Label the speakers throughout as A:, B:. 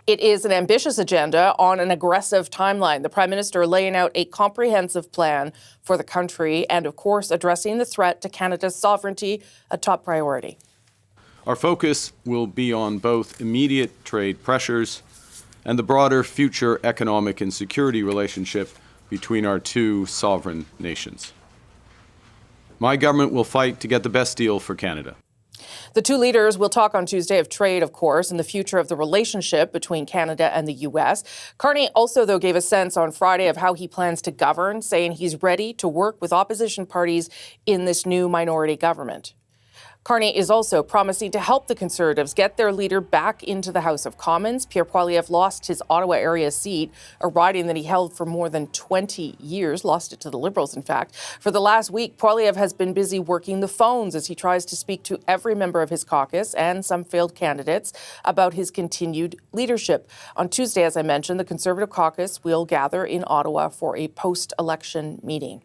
A: It is an ambitious agenda on an aggressive timeline. The Prime Minister laying out a comprehensive plan for the country and, of course, addressing the threat to Canada's sovereignty, a top priority.
B: Our focus will be on both immediate trade pressures and the broader future economic and security relationship between our two sovereign nations. My government will fight to get the best deal for Canada.
A: The two leaders will talk on Tuesday of trade, of course, and the future of the relationship between Canada and the U.S. Carney also, though, gave a sense on Friday of how he plans to govern, saying he's ready to work with opposition parties in this new minority government. Carney is also promising to help the Conservatives get their leader back into the House of Commons. Pierre Poilievre lost his Ottawa area seat, a riding that he held for more than 20 years, lost it to the Liberals, in fact. For the last week, Poilievre has been busy working the phones as he tries to speak to every member of his caucus and some failed candidates about his continued leadership. On Tuesday, as I mentioned, the Conservative caucus will gather in Ottawa for a post-election meeting.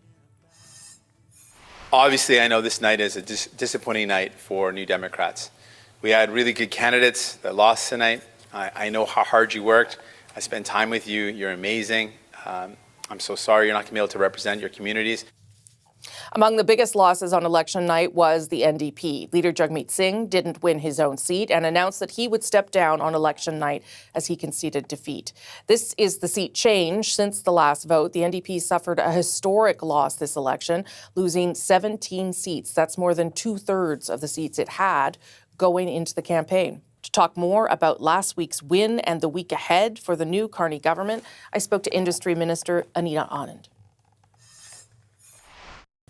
C: Obviously, I know this night is a disappointing night for New Democrats. We had really good candidates that lost tonight. I know how hard you worked. I spent time with you. You're amazing. I'm so sorry you're not going to be able to represent your communities.
A: Among the biggest losses on election night was the NDP. Leader Jagmeet Singh didn't win his own seat and announced that he would step down on election night as he conceded defeat. This is the seat change since the last vote. The NDP suffered a historic loss this election, losing 17 seats. That's more than 2/3 of the seats it had going into the campaign. To talk more about last week's win and the week ahead for the new Carney government, I spoke to Industry Minister Anita Anand.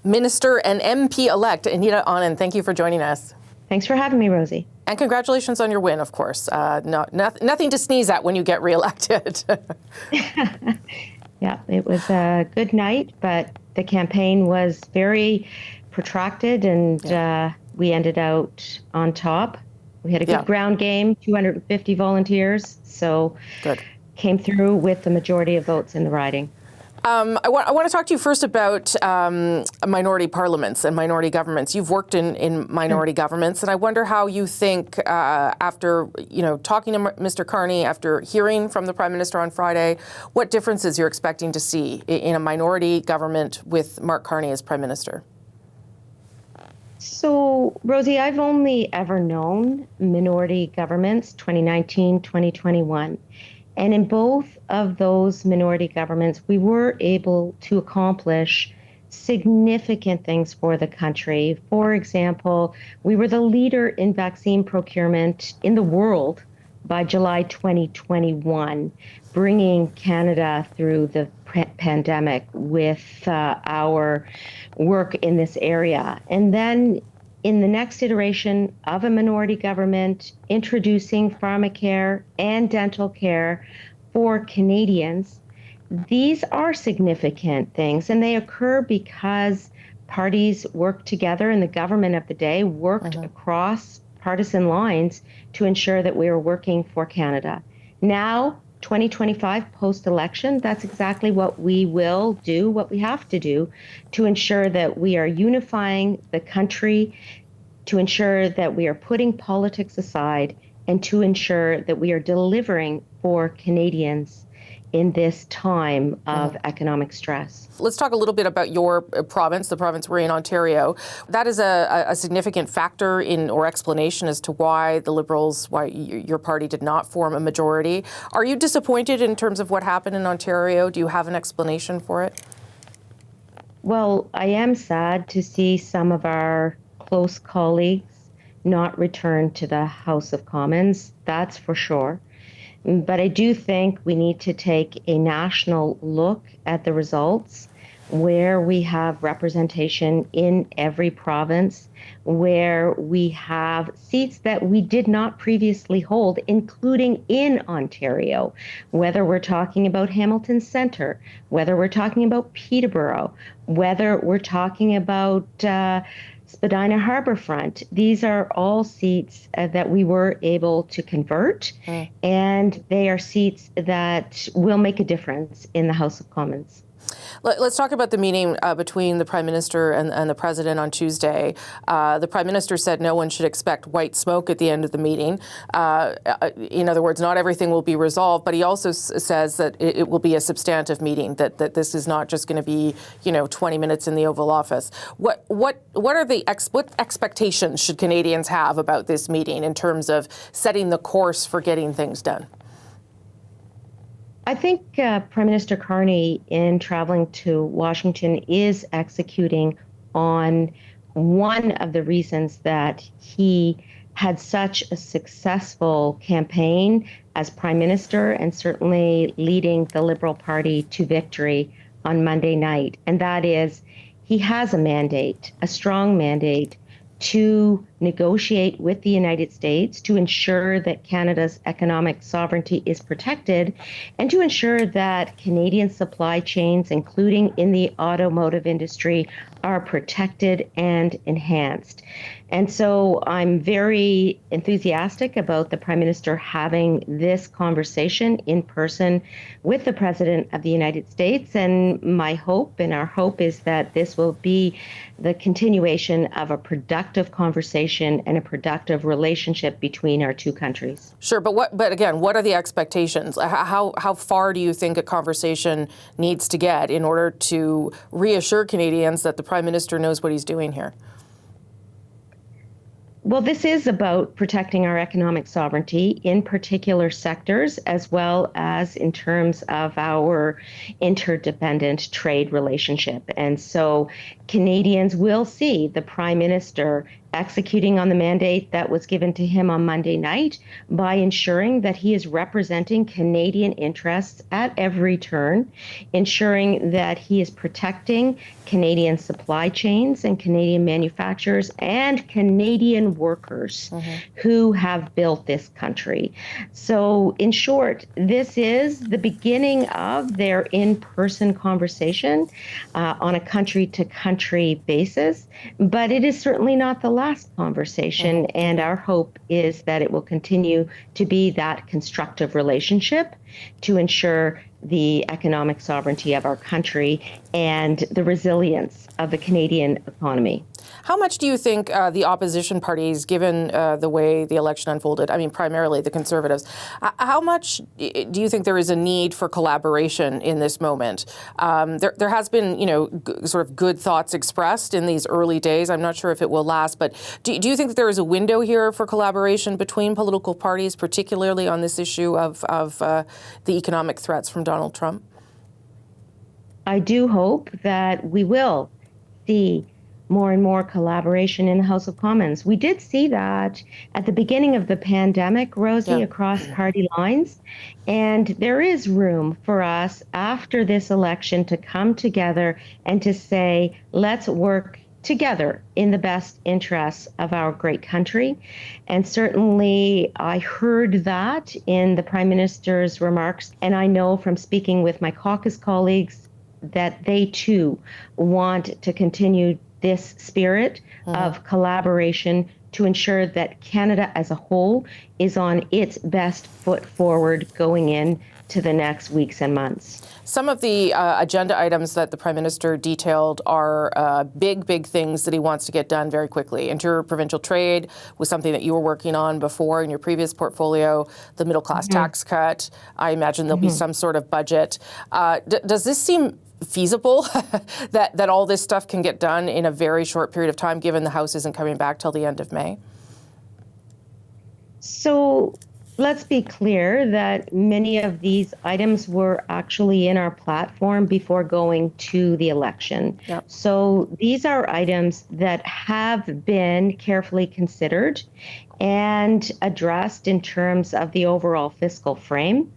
A: Minister and MP-elect Anita Anand, thank you for joining us.
D: Thanks for having me, Rosie.
A: And congratulations on your win, of course. Nothing to sneeze at when you get reelected.
D: Yeah, it was a good night, but the campaign was very protracted and we ended out on top. We had a good ground game, 250 volunteers, so good. Came through with the majority of votes in the riding.
A: I want to talk to you first about minority parliaments and minority governments. You've worked in minority governments, and I wonder how you think, after talking to Mr. Carney, after hearing from the Prime Minister on Friday, what differences you're expecting to see in a minority government with Mark Carney as Prime Minister.
D: So, Rosie, I've only ever known minority governments, 2019, 2021. And in both of those minority governments, we were able to accomplish significant things for the country. For example, we were the leader in vaccine procurement in the world by July 2021, bringing Canada through the pandemic with our work in this area. And then in the next iteration of a minority government, introducing pharmacare and dental care for Canadians. These are significant things, and they occur because parties worked together, and the government of the day worked across partisan lines to ensure that we were working for Canada. Now, 2025 post-election, that's exactly what we will do, what we have to do to ensure that we are unifying the country, to ensure that we are putting politics aside, and to ensure that we are delivering for Canadians in this time of economic stress.
A: Let's talk a little bit about your province, the province we're in, Ontario. That is a significant factor in or explanation as to why the Liberals, why your party did not form a majority. Are you disappointed in terms of what happened in Ontario? Do you have an explanation for it?
D: Well, I am sad to see some of our close colleagues not return to the House of Commons, that's for sure. But I do think we need to take a national look at the results, where we have representation in every province, where we have seats that we did not previously hold, including in Ontario, whether we're talking about Hamilton Centre, whether we're talking about Peterborough, whether we're talking about Spadina Harbourfront. These are all seats that we were able to convert, and they are seats that will make a difference in the House of Commons.
A: Let's talk about the meeting between the Prime Minister and the President on Tuesday. The Prime Minister said no one should expect white smoke at the end of the meeting. In other words, not everything will be resolved, but he also says that it will be a substantive meeting, that this is not just going to be, 20 minutes in the Oval Office. What are the what expectations should Canadians have about this meeting in terms of setting the course for getting things done?
D: I think Prime Minister Carney, in traveling to Washington, is executing on one of the reasons that he had such a successful campaign as Prime Minister and certainly leading the Liberal Party to victory on Monday night. And that is, he has a mandate, a strong mandate, to negotiate with the United States to ensure that Canada's economic sovereignty is protected and to ensure that Canadian supply chains, including in the automotive industry, are protected and enhanced. And so I'm very enthusiastic about the Prime Minister having this conversation in person with the President of the United States. And my hope and our hope is that this will be the continuation of a productive conversation and a productive relationship between our two countries.
A: Sure, but again, what are the expectations? How far do you think a conversation needs to get in order to reassure Canadians that the Prime Minister knows what he's doing here?
D: Well, this is about protecting our economic sovereignty in particular sectors, as well as in terms of our interdependent trade relationship. And so Canadians will see the Prime Minister executing on the mandate that was given to him on Monday night by ensuring that he is representing Canadian interests at every turn, ensuring that he is protecting Canadian supply chains and Canadian manufacturers and Canadian workers who have built this country. So in short, this is the beginning of their in-person conversation on a country-to-country basis, but it is certainly not the last conversation, and our hope is that it will continue to be that constructive relationship to ensure the economic sovereignty of our country and the resilience of the Canadian economy.
A: How much do you think the opposition parties, given the way the election unfolded, I mean, primarily the Conservatives, how much do you think there is a need for collaboration in this moment? There has been, sort of good thoughts expressed in these early days. I'm not sure if it will last, but do you think that there is a window here for collaboration between political parties, particularly on this issue of the economic threats from Donald Trump?
D: I do hope that we will see more and more collaboration in the House of Commons. We did see that at the beginning of the pandemic, Rosie, across party lines. And there is room for us after this election to come together and to say, let's work together in the best interests of our great country. And certainly I heard that in the Prime Minister's remarks. And I know from speaking with my caucus colleagues that they too want to continue this spirit of collaboration to ensure that Canada as a whole is on its best foot forward going in to the next weeks and months.
A: Some of the agenda items that the Prime Minister detailed are big things that he wants to get done very quickly. Interprovincial trade was something that you were working on before in your previous portfolio, the middle class tax cut. I imagine there'll be some sort of budget. Does this seem feasible that all this stuff can get done in a very short period of time, given the House isn't coming back till the end of May?
D: So let's be clear that many of these items were actually in our platform before going to the election. Yep. So these are items that have been carefully considered and addressed in terms of the overall fiscal frame.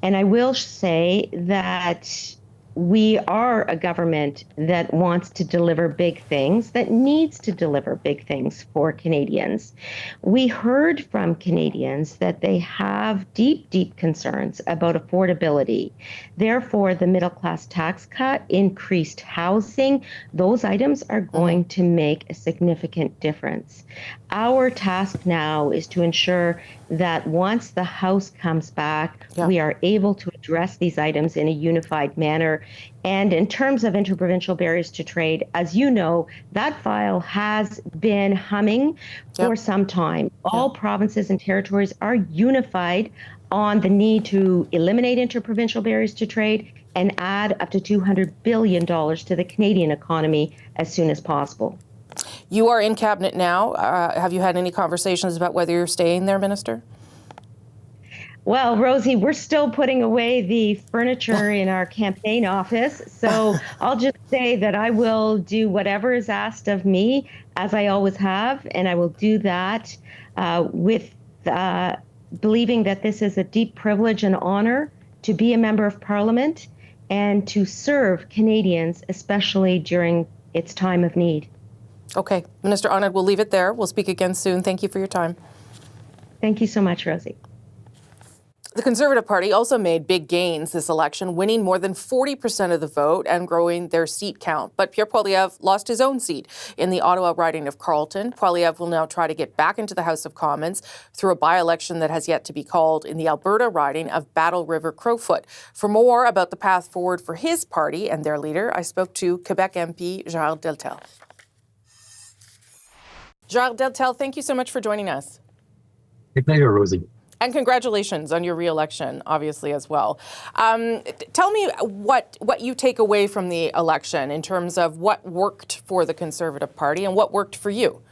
D: And I will say that we are a government that wants to deliver big things, that needs to deliver big things for Canadians. We heard from Canadians that they have deep concerns about affordability. Therefore, the middle class tax cut, increased housing, those items are going to make a significant difference. Our task now is to ensure that once the House comes back, we are able to address these items in a unified manner And in terms of interprovincial barriers to trade, as you know, that file has been humming for some time. All provinces and territories are unified on the need to eliminate interprovincial barriers to trade and add up to $200 billion to the Canadian economy as soon as possible.
A: You are in cabinet now. Have you had any conversations about whether you're staying there, Minister?
D: Well, Rosie, we're still putting away the furniture in our campaign office. So I'll just say that I will do whatever is asked of me, as I always have. And I will do that with believing that this is a deep privilege and honor to be a member of Parliament and to serve Canadians, especially during its time of need.
A: Okay. Minister Anand, we'll leave it there. We'll speak again soon. Thank you for your time.
D: Thank you so much, Rosie.
A: The Conservative Party also made big gains this election, winning more than 40% of the vote and growing their seat count. But Pierre Poilievre lost his own seat in the Ottawa riding of Carleton. Poilievre will now try to get back into the House of Commons through a by-election that has yet to be called in the Alberta riding of Battle River Crowfoot. For more about the path forward for his party and their leader, I spoke to Quebec MP Gérard Deltell. Gérard Deltell, thank you so much for joining us.
E: Good night, Rosie.
A: And congratulations on your re-election, obviously, as well. Tell me what you take away from the election in terms of what worked for the Conservative Party and what worked for you.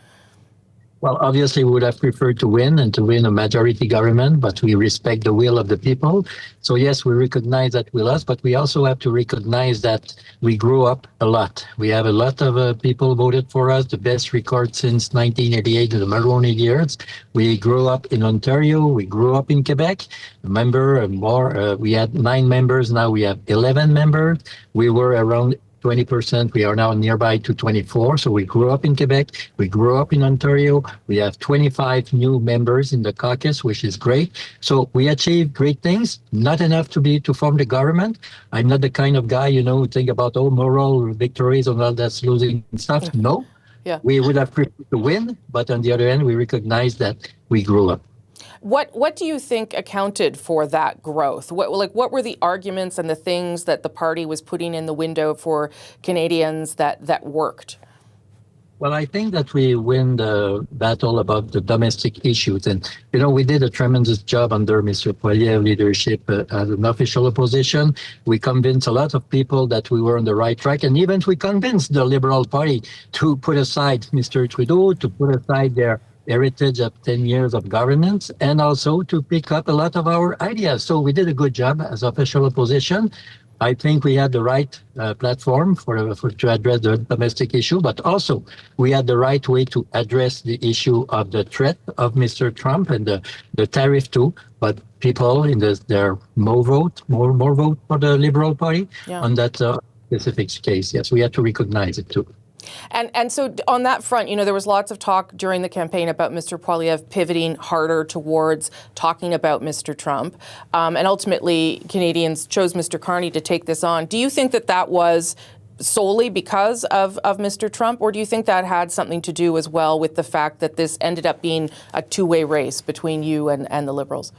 E: Well, obviously, we would have preferred to win and to win a majority government, but we respect the will of the people. So, yes, we recognize that we lost, but we also have to recognize that we grew up a lot. We have a lot of people voted for us, the best record since 1988 in the Mulroney years. We grew up in Ontario. We grew up in Quebec. Remember, we had 9 members. Now we have 11 members. We were around 20%. We are now nearby to 24. So we grew up in Quebec. We grew up in Ontario. We have 25 new members in the caucus, which is great. So we achieved great things, not enough to form the government. I'm not the kind of guy, who think about, moral victories and all that's losing stuff. No.
A: Yeah.
E: We would have preferred to win, but on the other hand, we recognize that we grew up.
A: What do you think accounted for that growth? What were the arguments and the things that the party was putting in the window for Canadians that worked?
E: Well, I think that we win the battle about the domestic issues. And, we did a tremendous job under Mr. Poilievre's leadership as an official opposition. We convinced a lot of people that we were on the right track. And even we convinced the Liberal Party to put aside Mr. Trudeau, to put aside their heritage of 10 years of governance, and also to pick up a lot of our ideas. So we did a good job as official opposition. I think we had the right platform to address the domestic issue, but also we had the right way to address the issue of the threat of Mr. Trump and the tariff too. But people in their more vote for the Liberal Party on that specific case. Yes, we had to recognize it too.
A: And so on that front, there was lots of talk during the campaign about Mr. Poilievre pivoting harder towards talking about Mr. Trump. And ultimately, Canadians chose Mr. Carney to take this on. Do you think that was solely because of Mr. Trump, or do you think that had something to do as well with the fact that this ended up being a two-way race between you and the Liberals?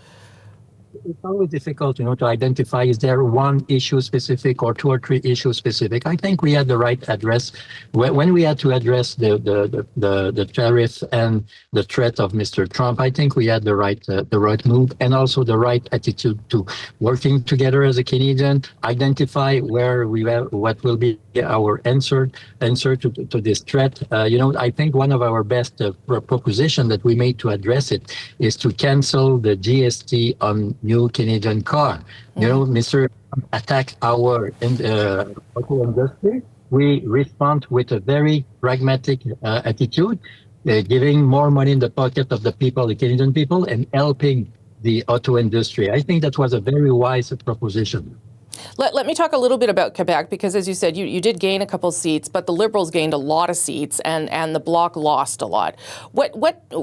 E: It's always difficult, to identify, is there one issue specific or 2 or 3 issues specific? I think we had the right address. When we had to address the tariff and the threat of Mr. Trump, I think we had the right move and also the right attitude to working together as a Canadian, identify where we have, what will be our answer to this threat. I think one of our best proposition that we made to address it is to cancel the GST on new Canadian car. Mr. attack our auto industry. We respond with a very pragmatic attitude, giving more money in the pocket of the Canadian people, and helping the auto industry. I think that was a very wise proposition.
A: Let me talk a little bit about Quebec, because as you said, you did gain a couple seats, but the Liberals gained a lot of seats and the Bloc lost a lot.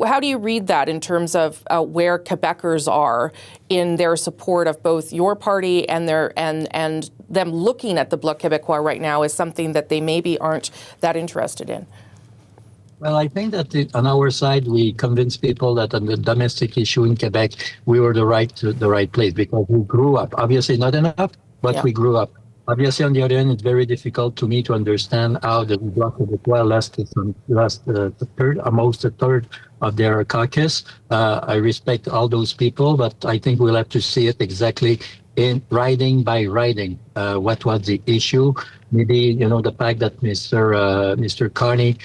A: How do you read that in terms of where Quebecers are in their support of both your party and them looking at the Bloc Québécois right now as something that they maybe aren't that interested in?
E: Well, I think that on our side, we convinced people that on the domestic issue in Quebec, we were the right place because we grew up. Obviously not enough, but we grew up. Obviously, on the other hand, it's very difficult to me to understand how the Bloc Québécois lost almost a third of their caucus. I respect all those people, but I think we'll have to see it exactly in riding by riding. What was the issue? Maybe, the fact that Mr. Carney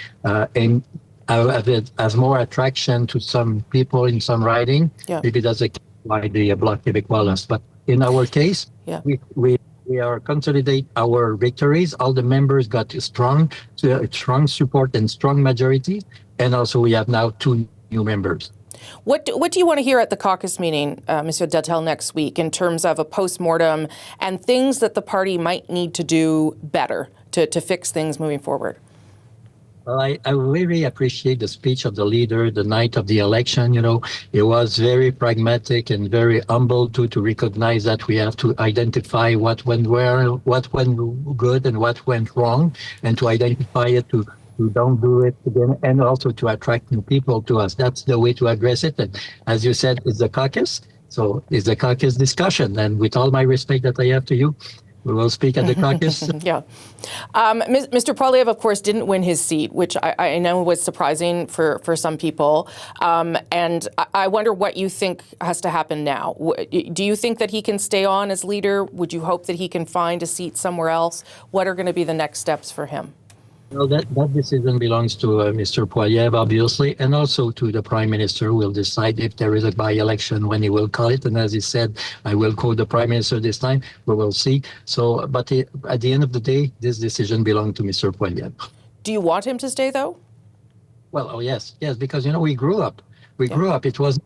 E: has more attraction to some people in some riding.
A: Yeah.
E: Maybe that's why the Bloc Québécois lost. But in our case,
A: Yeah.
E: we are consolidate our victories. All the members got strong support and strong majority, and also we have now 2 new members.
A: What do you want to hear at the caucus meeting, Monsieur Deltell, next week in terms of a postmortem and things that the party might need to do better to fix things moving forward?
E: Well, I really appreciate the speech of the leader the night of the election. It was very pragmatic and very humble to recognize that we have to identify what went well, what went good, and what went wrong, and to identify it to don't do it again, and also to attract new people to us. That's the way to address it. And as you said, it's the caucus. So it's the caucus discussion. And with all my respect that I have to you, we will speak at the caucus.
A: Yeah. Mr. Poilievre, of course, didn't win his seat, which I know was surprising for some people. And I wonder what you think has to happen now. Do you think that he can stay on as leader? Would you hope that he can find a seat somewhere else? What are going to be the next steps for him?
E: Well, that decision belongs to Mr. Poilievre, obviously, and also to the Prime Minister, who will decide if there is a by-election, when he will call it. And as he said, I will quote the Prime Minister this time. We will see. So, but at the end of the day, this decision belongs to Mr. Poilievre.
A: Do you want him to stay, though?
E: Well, yes, because, we grew up. Grew up. It was,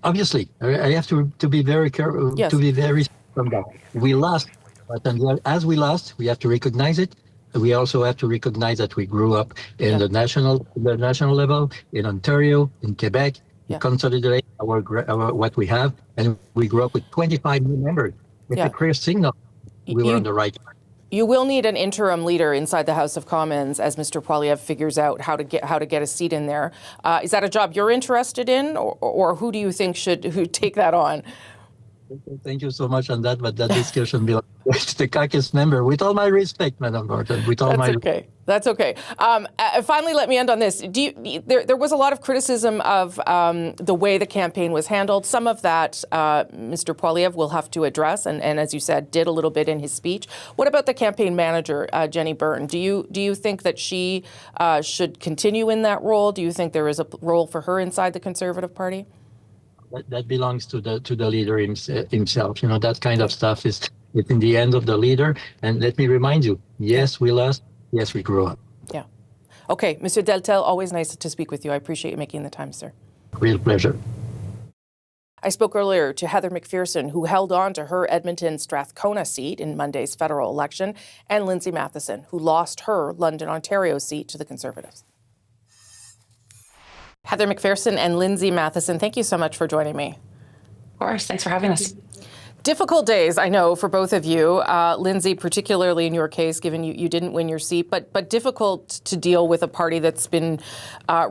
E: obviously, I have to be very careful,
A: Yes.
E: to be very from that. We lost, but as we lost, we have to recognize it. We also have to recognize that we grew up in the national level, in Ontario, in Quebec. We consolidate our what we have, and we grew up with 25 new members. It's a clear signal we were on the right track.
A: You will need an interim leader inside the House of Commons as Mr. Poilievre figures out how to get a seat in there. Is that a job you're interested in, or who do you think should take that on?
E: Thank you so much on that, but that discussion belongs to the caucus member. With all my respect, Madam Barton.
A: That's okay. Finally, let me end on this. There was a lot of criticism of the way the campaign was handled. Some of that Mr. Poilievre will have to address, and as you said, did a little bit in his speech. What about the campaign manager, Jenny Byrne? Do you think that she should continue in that role? Do you think there is a role for her inside the Conservative Party?
E: That belongs to the leader himself. That kind of stuff is in the hands of the leader. And let me remind you, yes, we lost. Yes, we grew up.
A: Yeah. Okay, Monsieur Deltell, always nice to speak with you. I appreciate you making the time, sir.
E: Real pleasure.
A: I spoke earlier to Heather McPherson, who held on to her Edmonton Strathcona seat in Monday's federal election, and Lindsay Mathyssen, who lost her London, Ontario seat to the Conservatives. Heather McPherson and Lindsay Mathyssen, thank you so much for joining me.
F: Of course. Thanks for having us.
A: Difficult days, I know, for both of you. Lindsay, particularly in your case, given you didn't win your seat, but difficult to deal with a party that's been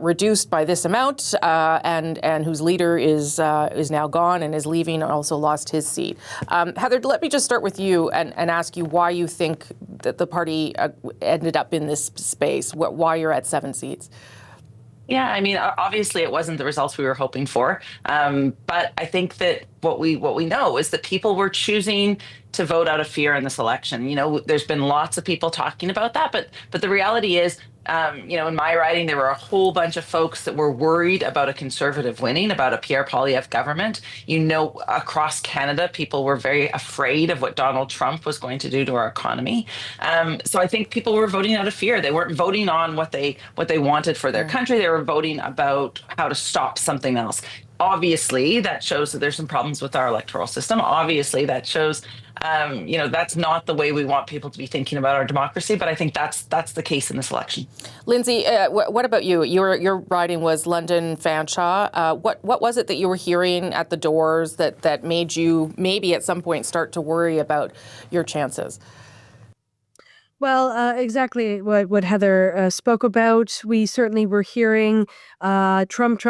A: reduced by this amount and whose leader is now gone and is leaving and also lost his seat. Heather, let me just start with you and ask you why you think that the party ended up in this space, why you're at 7 seats.
F: Yeah, I mean, obviously it wasn't the results we were hoping for. But I think that what we know is that people were choosing to vote out of fear in this election. There's been lots of people talking about that, but the reality is, in my riding, there were a whole bunch of folks that were worried about a Conservative winning, about a Pierre Poilievre government. Across Canada, people were very afraid of what Donald Trump was going to do to our economy. So I think people were voting out of fear. They weren't voting on what they wanted for their country. They were voting about how to stop something else. Obviously, that shows that there's some problems with our electoral system. Obviously, that shows, that's not the way we want people to be thinking about our democracy. But I think that's the case in this election.
A: Lindsay, what about you? Your riding was London Fanshawe. What was it that you were hearing at the doors that made you maybe at some point start to worry about your chances?
G: Well, exactly what Heather spoke about. We certainly were hearing Trump,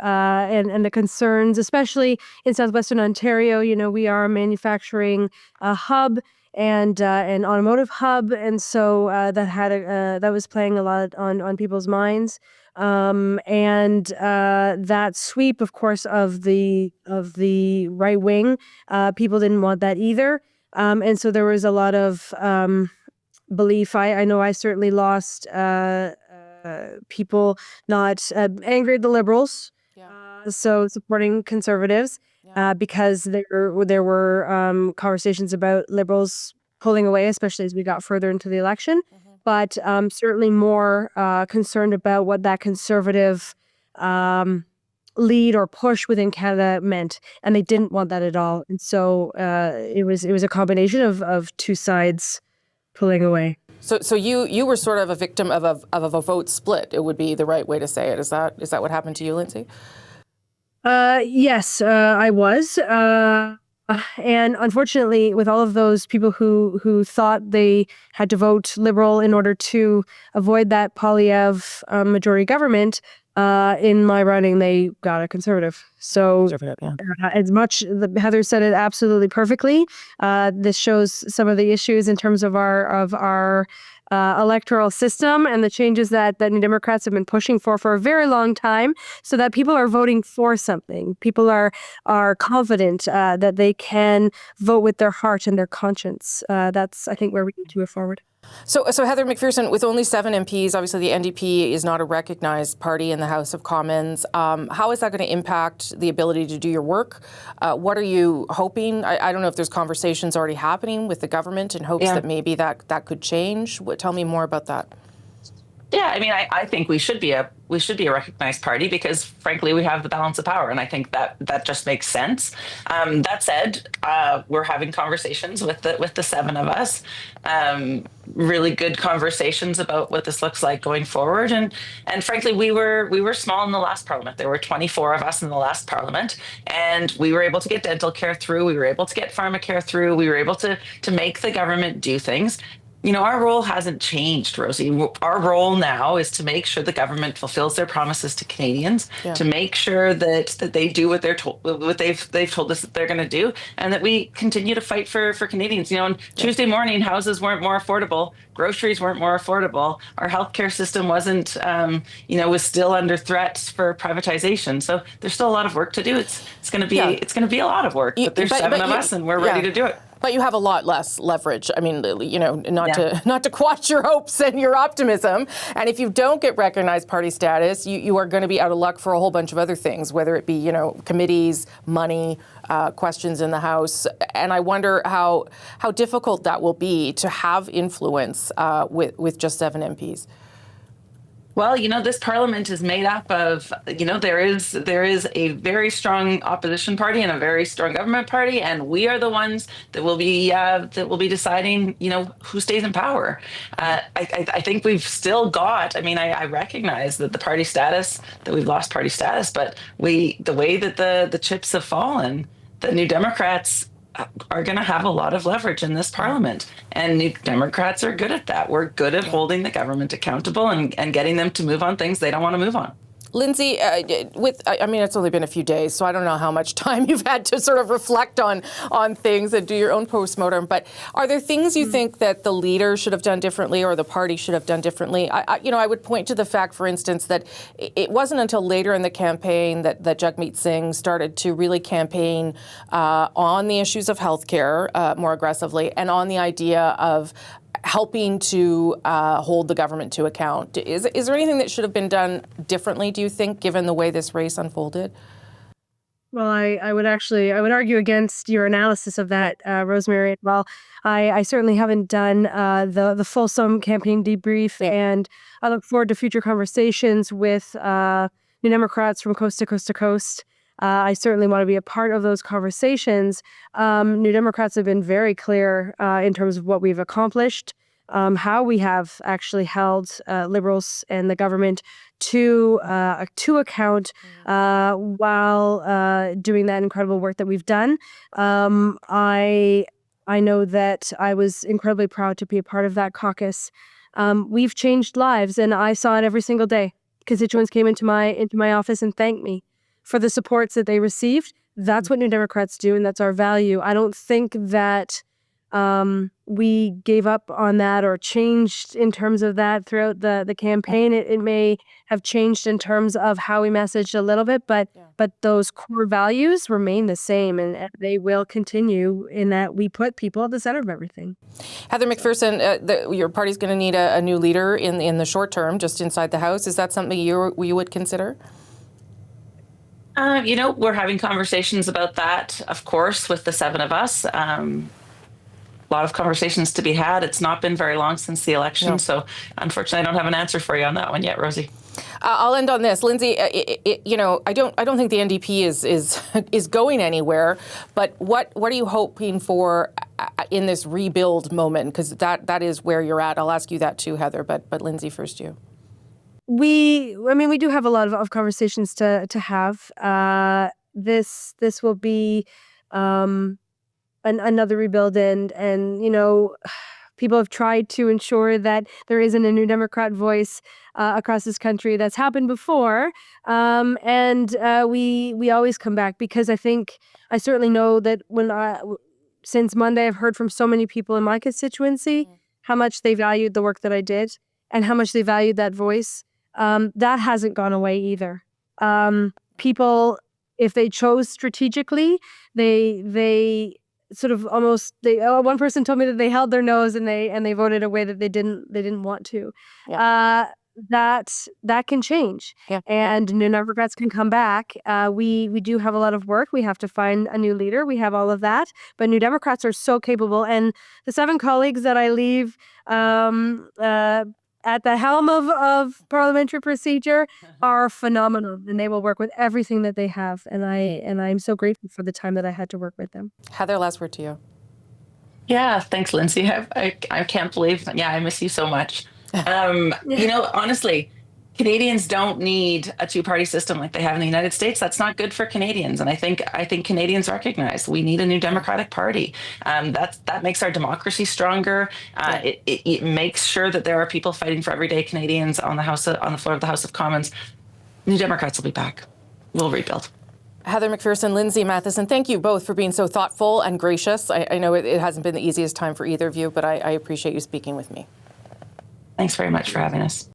G: and the concerns, especially in southwestern Ontario. We are a manufacturing hub, and an automotive hub, and so that was playing a lot on people's minds. And that sweep, of course, of the right wing, people didn't want that either. And so there was a lot of belief. I know I certainly lost people not angry at the Liberals, so supporting Conservatives, because there were conversations about Liberals pulling away, especially as we got further into the election. But certainly more concerned about what that Conservative lead or push within Canada meant, and they didn't want that at all. And so it was a combination of two sides pulling away.
A: So you were sort of a victim of a vote split. It would be the right way to say it. Is that what happened to you, Lindsay?
G: Yes, I was. And unfortunately, with all of those people who thought they had to vote Liberal in order to avoid that Poilievre majority government, in my riding, they got a Conservative. So as much, Heather said it absolutely perfectly. This shows some of the issues in terms of our electoral system and the changes that New Democrats have been pushing for a very long time, so that people are voting for something. People are confident that they can vote with their heart and their conscience. That's, I think, where we need to move forward.
A: So Heather McPherson, with only 7 MPs, obviously the NDP is not a recognized party in the House of Commons. How is that going to impact the ability to do your work? What are you hoping? I don't know if there's conversations already happening with the government in hopes that maybe that could change. Tell me more about that.
F: Yeah, I mean, I think we should be a recognized party because, frankly, we have the balance of power, and I think that just makes sense. That said, we're having conversations with the 7 of us, really good conversations about what this looks like going forward. And frankly, we were small in the last Parliament. There were 24 of us in the last Parliament, and we were able to get dental care through. We were able to get pharmacare through. We were able to make the government do things. You know, our role hasn't changed, Rosie. Our role now is to make sure the government fulfills their promises to Canadians, to make sure that they do what they've told us that they're going to do, and that we continue to fight for Canadians. You know, on Tuesday morning, houses weren't more affordable, groceries weren't more affordable, our healthcare system wasn't, was still under threat for privatization. So there's still a lot of work to do. It's going to be a lot of work, but there's 7 of us, and we're ready to do it.
A: But you have a lot less leverage. I mean, not to quash your hopes and your optimism. And if you don't get recognized party status, you are going to be out of luck for a whole bunch of other things, whether it be, committees, money, questions in the House. And I wonder how difficult that will be to have influence with just 7 MPs.
F: Well, this Parliament is made up of, there is a very strong opposition party and a very strong government party, and we are the ones that will be deciding, who stays in power. I think we've still got. I mean, I recognize that we've lost party status, but the way that the chips have fallen, the New Democrats are going to have a lot of leverage in this Parliament. And New Democrats are good at that. We're good at holding the government accountable and getting them to move on things they don't want to move on.
A: Lindsay, it's only been a few days, so I don't know how much time you've had to sort of reflect on things and do your own postmortem, but are there things you think that the leader should have done differently or the party should have done differently? I would point to the fact, for instance, that it wasn't until later in the campaign that Jagmeet Singh started to really campaign on the issues of healthcare more aggressively and on the idea of helping to hold the government to account. Is there anything that should have been done differently, do you think, given the way this race unfolded?
G: Well, I would argue against your analysis of that, Rosemary. Well, I certainly haven't done the fulsome campaign debrief, and I look forward to future conversations with New Democrats from coast to coast to coast. I certainly want to be a part of those conversations. New Democrats have been very clear in terms of what we've accomplished, how we have actually held Liberals and the government to account while doing that incredible work that we've done. I know that I was incredibly proud to be a part of that caucus. We've changed lives, and I saw it every single day. Constituents came into my office and thanked me for the supports that they received. That's what New Democrats do, and that's our value. I don't think that we gave up on that or changed in terms of that throughout the campaign. It may have changed in terms of how we messaged a little bit, but those core values remain the same, and they will continue in that we put people at the center of everything.
A: Heather McPherson, your party's going to need a new leader in the short term, just inside the House. Is that something you would consider?
F: We're having conversations about that, of course, with the seven of us. A lot of conversations to be had. It's not been very long since the election, so unfortunately, I don't have an answer for you on that one yet, Rosie.
A: I'll end on this, Lindsay. I don't think the NDP is going anywhere. But what are you hoping for in this rebuild moment? Because that is where you're at. I'll ask you that too, Heather. But Lindsay, first you.
G: We do have a lot of conversations to have. This will be another rebuild, and people have tried to ensure that there isn't a New Democrat voice across this country. That's happened before, and we always come back, because I certainly know that since Monday, I've heard from so many people in my constituency how much they valued the work that I did and how much they valued that voice. That hasn't gone away either. People, if they chose strategically, they sort of almost one person told me that they held their nose and they voted a way that they didn't want to. That can change, and New Democrats can come back. We do have a lot of work. We have to find a new leader. We have all of that, but New Democrats are so capable, and the 7 colleagues that I leave at the helm of parliamentary procedure are phenomenal, and they will work with everything that they have. And I'm so grateful for the time that I had to work with them.
A: Heather, last word to you.
F: Yeah, thanks, Lindsay. I can't believe. I miss you so much. Honestly, Canadians don't need a two-party system like they have in the United States. That's not good for Canadians, and I think Canadians recognize we need a new Democratic Party. That makes our democracy stronger. It makes sure that there are people fighting for everyday Canadians on the floor of the House of Commons. New Democrats will be back. We'll rebuild.
A: Heather McPherson, Lindsay Mathyssen, thank you both for being so thoughtful and gracious. I know it hasn't been the easiest time for either of you, but I appreciate you speaking with me.
F: Thanks very much for having us.